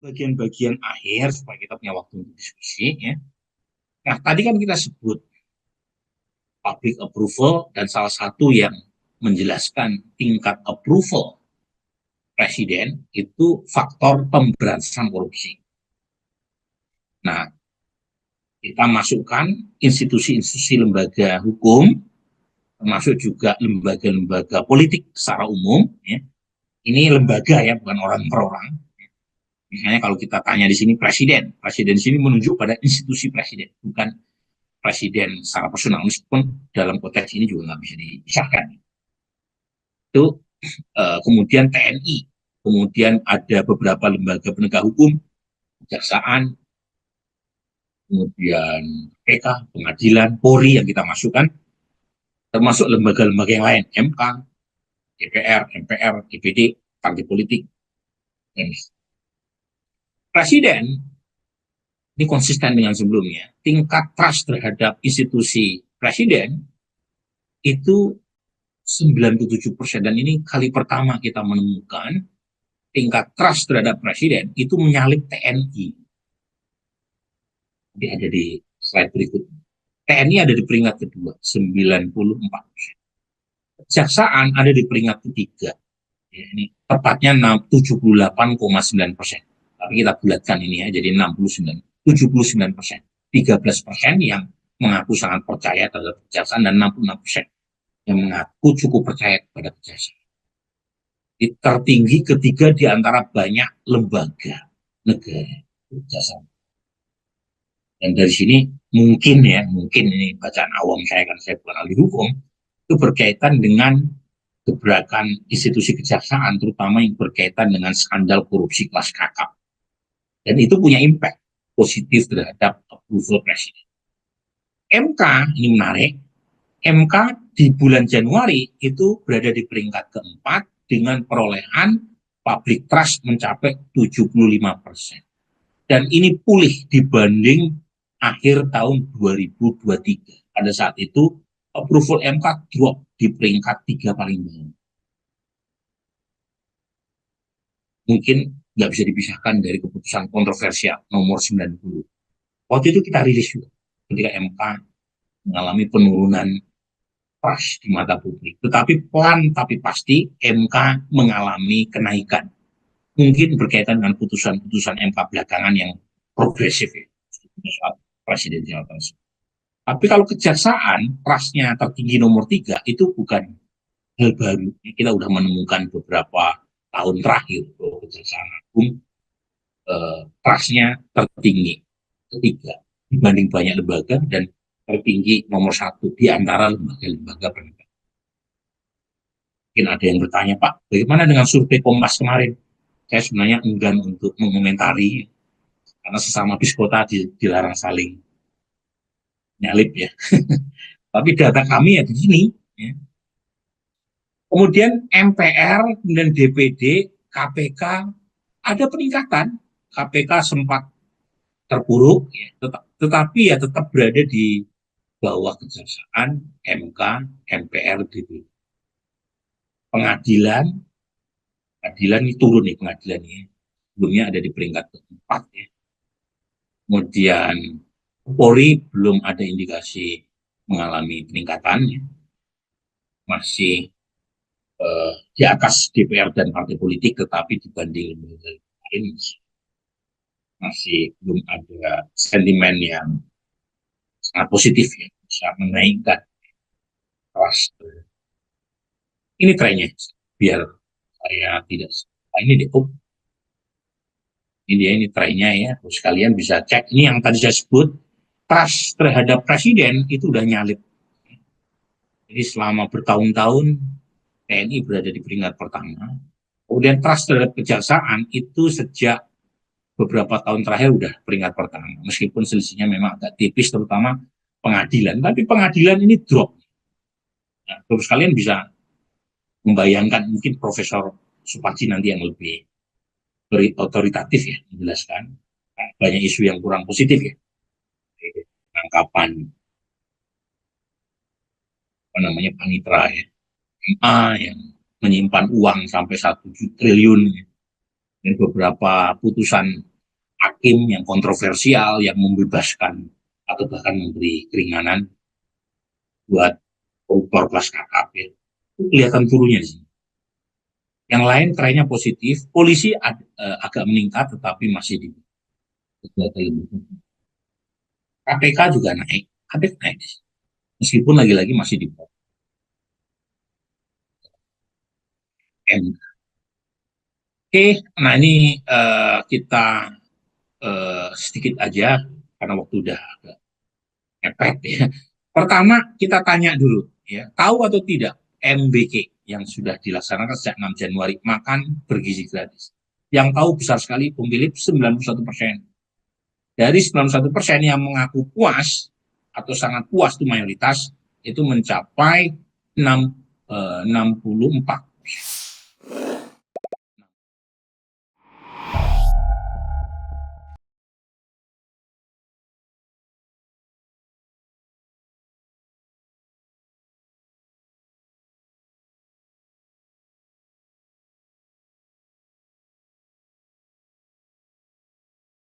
bagian-bagian akhir supaya kita punya waktu untuk diskusi ya. Nah, tadi kan kita sebut public approval dan salah satu yang menjelaskan tingkat approval presiden itu faktor pemberantasan korupsi. Nah, kita masukkan institusi-institusi lembaga hukum, termasuk juga lembaga-lembaga politik secara umum. Ya. Ini lembaga ya, bukan orang per orang. Misalnya kalau kita tanya di sini presiden di sini menunjuk pada institusi presiden, bukan presiden secara personal, meskipun dalam konteks ini juga nggak bisa dipisahkan. Itu kemudian TNI, kemudian ada beberapa lembaga penegak hukum, kejaksaan, kemudian PK, pengadilan, Polri yang kita masukkan, termasuk lembaga-lembaga yang lain, MK, DPR, MPR, DPD, partai politik. Presiden ini konsisten dengan sebelumnya, tingkat trust terhadap institusi presiden itu 97%, dan ini kali pertama kita menemukan tingkat trust terhadap presiden itu menyalip TNI. Jadi ada di slide berikutnya. TNI ada di peringkat kedua, 94%. Kejaksaan ada di peringkat ketiga. Ya, ini tepatnya 78,9%. Tapi kita bulatkan ini ya, jadi 79%. 13% yang mengaku sangat percaya terhadap kejaksaan dan 66% yang mengaku cukup percaya kepada kejaksaan. Tertinggi ketiga di antara banyak lembaga negara kejaksaan. Dan dari sini mungkin ini bacaan awam saya, kan saya bukan ahli hukum, itu berkaitan dengan gebrakan institusi kejaksaan, terutama yang berkaitan dengan skandal korupsi kelas kakap. Dan itu punya impact positif terhadap approval presiden. MK ini menarik, MK di bulan Januari itu berada di peringkat keempat dengan perolehan public trust mencapai 75%. Dan ini pulih dibanding akhir tahun 2023. Pada saat itu approval MK drop di peringkat 3 paling bawah. Mungkin nggak bisa dipisahkan dari keputusan kontroversial nomor 90. Waktu itu kita rilis juga ketika MK mengalami penurunan trust di mata publik. Tetapi pelan tapi pasti MK mengalami kenaikan. Mungkin berkaitan dengan putusan-putusan MK belakangan yang progresif ya. Presidensial tersebut. Tapi kalau kejaksaan, trustnya tertinggi nomor 3, itu bukan hal baru. Kita sudah menemukan beberapa tahun terakhir bahwa Kejaksaan Agung trustnya tertinggi ketiga dibanding banyak lembaga, dan tertinggi nomor 1 di antara lembaga-lembaga penegak. Mungkin ada yang bertanya, Pak, bagaimana dengan survei Kompas kemarin? Saya sebenarnya enggan untuk mengomentari, karena sesama biskota dilarang saling nyalip ya. Tapi data kami ya di sini. Ya. Kemudian MPR, kemudian DPD, KPK, ada peningkatan. KPK sempat terpuruk, ya, tetapi ya tetap berada di bawah kejaksaan, MK, MPR, DPD. Pengadilan ini turun nih pengadilannya. Sebelumnya ada di peringkat keempat ya. Kemudian Polri belum ada indikasi mengalami peningkatan, ya. Masih di atas DPR dan partai politik, tetapi dibanding lembaga lain masih belum ada sentimen yang sangat positif ya, bisa menaikkan trust. Ini trennya, biar saya tidak ini deh, ini trennya ya, terus kalian bisa cek. Ini yang tadi saya sebut, trust terhadap presiden itu udah nyalip. Jadi selama bertahun-tahun TNI berada di peringkat pertama. Kemudian trust terhadap kejaksaan itu sejak beberapa tahun terakhir udah peringkat pertama. Meskipun selisihnya memang agak tipis, terutama pengadilan. Tapi pengadilan ini drop. Nah, terus kalian bisa membayangkan, mungkin Profesor Suparji nanti yang lebih otoritatif ya menjelaskan. Banyak isu yang kurang positif ya. Penangkapan panitra ya. MA yang menyimpan uang sampai 1 triliun. Dan beberapa putusan hakim yang kontroversial, yang membebaskan atau bahkan memberi keringanan buat koruptor kelas kakap ya. Itu kelihatan turunnya di sini. Yang lain trennya positif, polisi agak meningkat tetapi masih di KPK juga naik, KPK naik meskipun lagi-lagi masih di bawah M. Oke, nah ini kita sedikit aja karena waktu udah agak mepet ya. Pertama kita tanya dulu ya, tahu atau tidak MBK yang sudah dilaksanakan sejak 6 Januari makan bergizi gratis. Yang tahu besar sekali pemilih 91%. Dari 91% yang mengaku puas atau sangat puas itu mayoritas itu mencapai 64